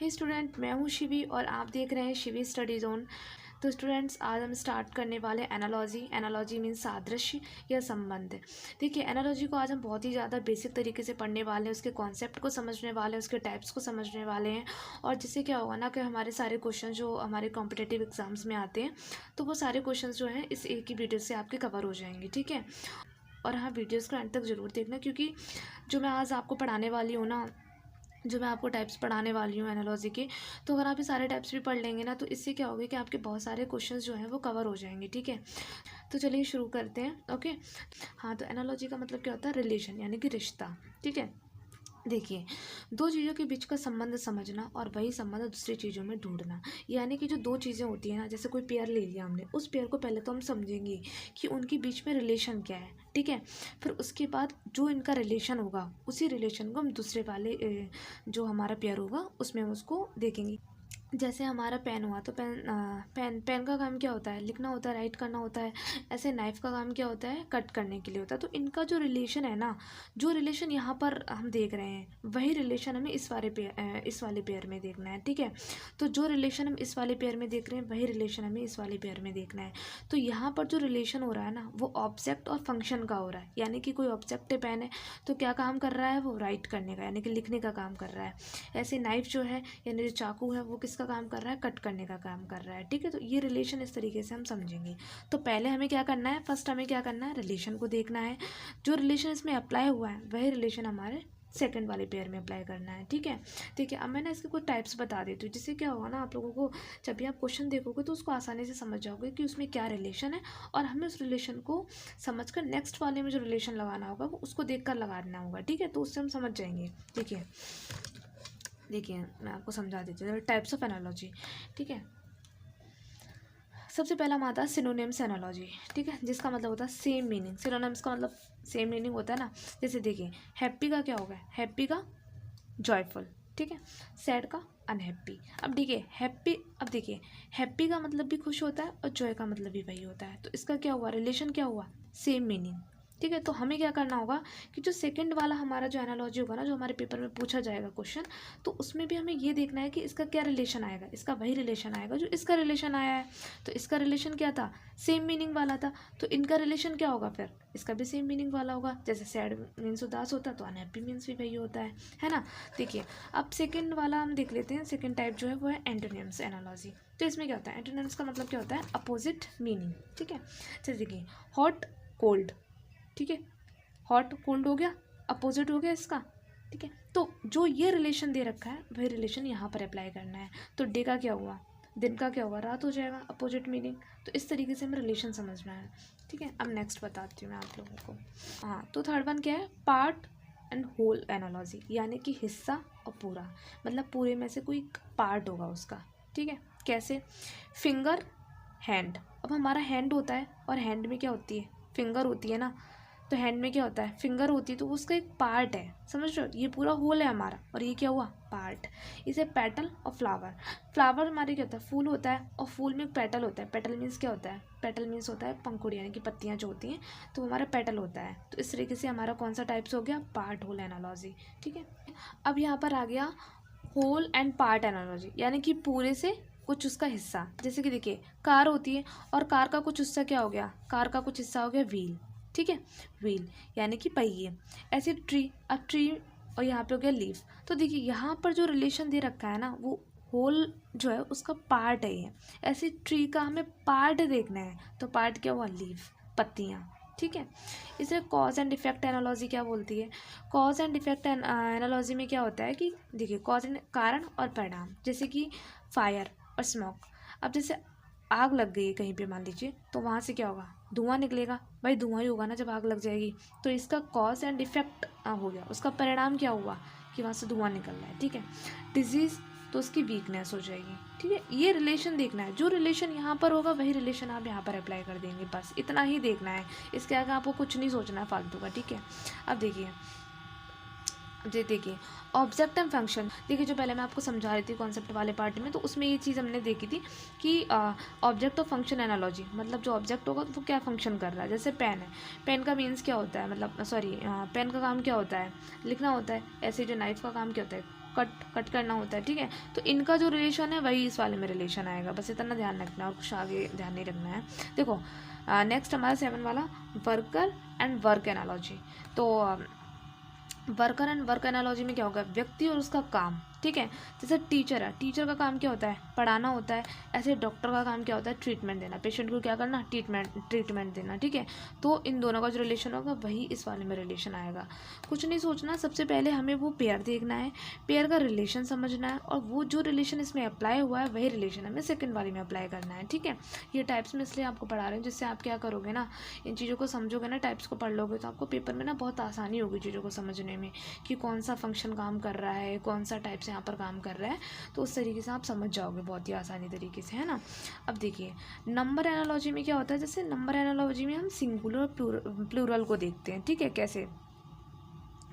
हे student, मैं हूँ शिवी और आप देख रहे हैं शिवी स्टडी जोन। तो स्टूडेंट्स, आज हम स्टार्ट करने वाले एनालॉजी। एनालॉजी मीन्स सादृश्य या संबंध। देखिए, एनालॉजी को आज हम बहुत ही ज़्यादा बेसिक तरीके से पढ़ने वाले हैं, उसके कॉन्सेप्ट को समझने वाले हैं, उसके टाइप्स को समझने वाले हैं। और जिससे क्या होगा ना कि हमारे सारे क्वेश्चन जो हमारे कॉम्पिटिटिव एग्जाम्स में आते हैं, तो वो सारे क्वेश्चन जो हैं इस एक ही वीडियो से आपके कवर हो जाएंगे। ठीक है। और हाँ, वीडियोज़ को एंड तक ज़रूर देखना, क्योंकि जो मैं आज आपको पढ़ाने वाली हूँ ना, जो मैं आपको टाइप्स पढ़ाने वाली हूँ एनालॉजी के, तो अगर आप ये सारे टाइप्स भी पढ़ लेंगे ना, तो इससे क्या होगा कि आपके बहुत सारे क्वेश्चंस जो हैं वो कवर हो जाएंगे। ठीक है। तो चलिए शुरू करते हैं। ओके। हाँ, तो एनालॉजी का मतलब क्या होता है? रिलेशन, यानी कि रिश्ता। ठीक है। देखिए, दो चीज़ों के बीच का संबंध समझना और वही संबंध दूसरी चीज़ों में ढूंढना। यानी कि जो दो चीज़ें होती हैं ना, जैसे कोई पेयर ले लिया हमने, उस पेयर को पहले तो हम समझेंगे कि उनके बीच में रिलेशन क्या है। ठीक है। फिर उसके बाद जो इनका रिलेशन होगा, उसी रिलेशन को हम दूसरे वाले जो हमारा पेयर होगा उसमें हम उसको देखेंगे। जैसे हमारा पेन हुआ, तो पेन का काम क्या होता है? लिखना होता है, राइट करना होता है। ऐसे नाइफ का काम क्या होता है? कट करने के लिए होता है। तो इनका जो रिलेशन है ना, जो रिलेशन यहाँ पर हम देख रहे हैं, वही रिलेशन हमें इस वाले पेयर में देखना है। ठीक है। तो जो रिलेशन हम इस वाले पेयर में देख रहे हैं, वही रिलेशन हमें इस वाले पेयर में देखना है। तो यहाँ पर जो रिलेशन हो रहा है ना, वो ऑब्जेक्ट और फंक्शन का हो रहा है। यानी कि कोई ऑब्जेक्ट है, पेन है, तो क्या काम कर रहा है? वो राइट करने का, यानी कि लिखने का काम कर रहा है। ऐसे नाइफ जो है, यानी जो चाकू है, वो किसका काम कर रहा है? कट करने का काम कर रहा है। ठीक है। तो ये रिलेशन इस तरीके से हम समझेंगे। तो पहले हमें क्या करना है? फर्स्ट हमें क्या करना है? रिलेशन को देखना है। जो रिलेशन इसमें अप्लाई हुआ है, वही रिलेशन हमारे सेकंड वाले पेयर में अप्लाई करना है। ठीक है। ठीक है। अब मैं ना इसके कुछ टाइप्स बता देती हूँ, जिससे क्या होगा ना, आप लोगों को जब भी आप क्वेश्चन देखोगे तो उसको आसानी से समझ जाओगे कि उसमें क्या रिलेशन है, और हमें उस रिलेशन को समझकर नेक्स्ट वाले में जो रिलेशन लगाना होगा वो उसको देख कर लगाना होगा। ठीक है। तो उससे हम समझ जाएंगे। ठीक है। देखिए, मैं आपको समझा देती हूँ टाइप्स ऑफ एनालॉजी। ठीक है। सबसे पहला हम आता है सिनोनिम्स एनालॉजी। ठीक है। जिसका मतलब होता है सेम मीनिंग। सिनोनिम्स का मतलब सेम मीनिंग होता है ना। जैसे देखिए, हैप्पी का क्या होगा? हैप्पी का जॉयफुल। ठीक है। सैड का अनहैप्पी। अब देखिए, हैप्पी का मतलब भी खुश होता है और जॉय का मतलब भी वही होता है। तो इसका क्या हुआ? रिलेशन क्या हुआ? Same meaning. ठीक है। तो हमें क्या करना होगा कि जो सेकंड वाला हमारा जो एनालॉजी होगा ना, जो हमारे पेपर में पूछा जाएगा क्वेश्चन, तो उसमें भी हमें ये देखना है कि इसका क्या रिलेशन आएगा। इसका वही रिलेशन आएगा जो इसका रिलेशन आया है। तो इसका रिलेशन क्या था? सेम मीनिंग वाला था। तो इनका रिलेशन क्या होगा फिर? इसका भी सेम मीनिंग वाला होगा। जैसे सैड मीन्स उदास होता है, तो अनहैप्पी मीन्स भी वही होता है ना। देखिए, अब सेकंड वाला हम देख लेते हैं। सेकंड टाइप जो है वो है एंटोनिम्स एनालॉजी। तो इसमें क्या होता है? एंटोनिम्स का मतलब क्या होता है? Opposite meaning. ठीक है। जैसे देखिए, हॉट कोल्ड। ठीक है। हॉट कोल्ड हो गया, अपोजिट हो गया इसका। ठीक है। तो जो ये रिलेशन दे रखा है, वही रिलेशन यहाँ पर अप्लाई करना है। तो डे का क्या हुआ? दिन का क्या हुआ? रात हो जाएगा, अपोजिट मीनिंग। तो इस तरीके से हमें रिलेशन समझना है। ठीक है। अब नेक्स्ट बताती हूँ मैं आप लोगों को। हाँ, तो थर्ड वन क्या है? पार्ट एंड होल एनालॉजी, यानी कि हिस्सा और पूरा। मतलब पूरे में से कोई पार्ट होगा उसका। ठीक है। कैसे? Finger, hand. अब हमारा हैंड होता है, और हैंड में क्या होती है? फिंगर होती है ना। तो हैंड में क्या होता है? फिंगर होती है। तो उसका एक पार्ट है, समझ रहे हो? ये पूरा होल है हमारा, और ये क्या हुआ? पार्ट। इसे पेटल और फ्लावर। फ्लावर हमारे क्या होता है? फूल होता है, और फूल में पेटल होता है। पेटल मीन्स क्या होता है? पेटल मीन्स होता है पंखुड़ी, यानी कि पत्तियां जो होती हैं, तो हमारा पेटल होता है। तो इस तरीके से हमारा कौन सा टाइप्स हो गया? Part whole analogy. ठीक है। अब यहाँ पर आ गया होल एंड पार्ट एनालॉजी, यानी कि पूरे से कुछ उसका हिस्सा। जैसे कि देखिए, कार होती है, और कार का कुछ हिस्सा क्या हो गया? कार का कुछ हिस्सा हो गया व्हील। ठीक है। व्हील यानी कि पहिए। ऐसे ट्री, अब ट्री, और यहाँ पे हो गया लीफ। तो देखिए, यहाँ पर जो रिलेशन दे रखा है ना, वो होल जो है उसका पार्ट है ये। ऐसे ट्री का हमें पार्ट देखना है, तो पार्ट क्या हुआ? लीफ, पत्तियाँ। ठीक है। इसे कॉज एंड इफेक्ट एनालॉजी क्या बोलती है? कॉज एंड इफेक्ट एनालॉजी में क्या होता है कि देखिए, कॉज एंड कारण और परिणाम। जैसे कि फायर और स्मोक। अब जैसे आग लग गई है कहीं पे, मान लीजिए, तो वहाँ से क्या होगा? धुआं निकलेगा। भाई धुआं ही होगा ना जब आग लग जाएगी। तो इसका कॉज एंड इफेक्ट हो गया। उसका परिणाम क्या हुआ? कि वहाँ से धुआं निकल रहा है। ठीक है। डिजीज़, तो उसकी वीकनेस हो जाएगी। ठीक है। ये रिलेशन देखना है। जो रिलेशन यहाँ पर होगा, वही रिलेशन आप यहाँ पर अप्लाई कर देंगे। बस इतना ही देखना है, इसके आगे आपको कुछ नहीं सोचना है फालतू का। ठीक है। अब देखिए ऑब्जेक्ट एंड फंक्शन। देखिए, जो पहले मैं आपको समझा रही थी कॉन्सेप्ट वाले पार्ट में, तो उसमें ये चीज़ हमने देखी थी कि ऑब्जेक्ट और फंक्शन एनालॉजी। मतलब जो ऑब्जेक्ट होगा वो क्या फंक्शन कर रहा है। जैसे पेन है, पेन का मीन्स क्या होता है? मतलब पेन का काम क्या होता है? लिखना होता है। ऐसे जो नाइफ का काम क्या होता है? कट करना होता है, ठीक है। तो इनका जो रिलेशन है वही इस वाले में रिलेशन आएगा, बस इतना ध्यान रखना है और कुछ आगे ध्यान नहीं रखना है। देखो नेक्स्ट हमारा 7 वाला वर्कर एंड वर्क एनालॉजी। तो वर्कर एंड वर्क एनालॉजी में क्या होगा, व्यक्ति और उसका काम, ठीक है। जैसे टीचर है, टीचर का काम क्या होता है, पढ़ाना होता है। ऐसे डॉक्टर का काम क्या होता है, ट्रीटमेंट देना, पेशेंट को क्या करना, ट्रीटमेंट देना, ठीक है। तो इन दोनों का जो रिलेशन होगा वही इस वाले में रिलेशन आएगा। कुछ नहीं सोचना, सबसे पहले हमें वो पेयर देखना है, पेयर का रिलेशन समझना है, और वो जो रिलेशन इसमें अप्लाई हुआ है वही रिलेशन हमें सेकेंड वाले में अप्लाई करना है, ठीक है। ये टाइप्स में इसलिए आपको पढ़ा रहे हैं, जिससे आप क्या करोगे ना, इन चीज़ों को समझोगे ना, टाइप्स को पढ़ लोगे तो आपको पेपर में ना बहुत आसानी होगी चीज़ों को समझने में, कि कौन सा फंक्शन काम कर रहा है, कौन सा टाइप्स यहाँ पर काम कर रहा है। तो उस तरीके से आप समझ जाओगे बहुत ही आसानी तरीके से, है ना। अब देखिए नंबर एनालॉजी में क्या होता है, जैसे नंबर एनालॉजी में हम सिंगुलर और प्लूरल को देखते हैं, ठीक है। कैसे,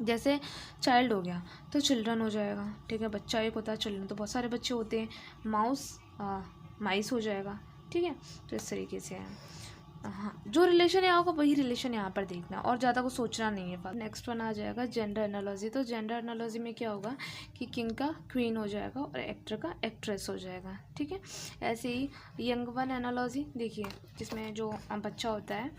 जैसे चाइल्ड हो गया तो चिल्ड्रन हो जाएगा, ठीक है। बच्चा एक होता है, चिल्ड्रन तो बहुत सारे बच्चे होते हैं। माउस माइस हो जाएगा, ठीक है। तो इस तरीके से है, हाँ, जो रिलेशन यहाँ होगा वही रिलेशन यहाँ पर देखना, और ज़्यादा कुछ सोचना नहीं है। नेक्स्ट वन आ जाएगा जेंडर एनालॉजी। तो जेंडर एनालॉजी में क्या होगा कि किंग का क्वीन हो जाएगा और एक्टर का एक्ट्रेस हो जाएगा, ठीक है। ऐसे ही यंग वन एनालॉजी देखिए, जिसमें जो बच्चा होता है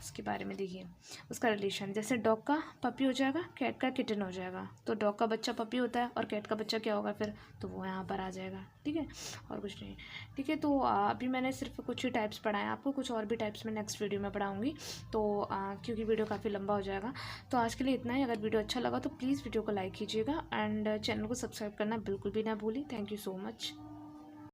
उसके बारे में देखिए, उसका रिलेशन, जैसे डॉग का पपी हो जाएगा, कैट का किटन हो जाएगा। तो डॉग का बच्चा पपी होता है और कैट का बच्चा क्या होगा फिर, तो वो यहाँ पर आ जाएगा, ठीक है, और कुछ नहीं, ठीक है। तो अभी मैंने सिर्फ कुछ ही टाइप्स पढ़ाए, आपको कुछ और भी टाइप्स मैं नेक्स्ट वीडियो में पढ़ाऊँगी। तो क्योंकि वीडियो काफ़ी लंबा हो जाएगा, तो आज के लिए इतना ही। अगर वीडियो अच्छा लगा तो प्लीज़ वीडियो को लाइक कीजिएगा, एंड चैनल को सब्सक्राइब करना बिल्कुल भी ना भूलिए। Thank you so much.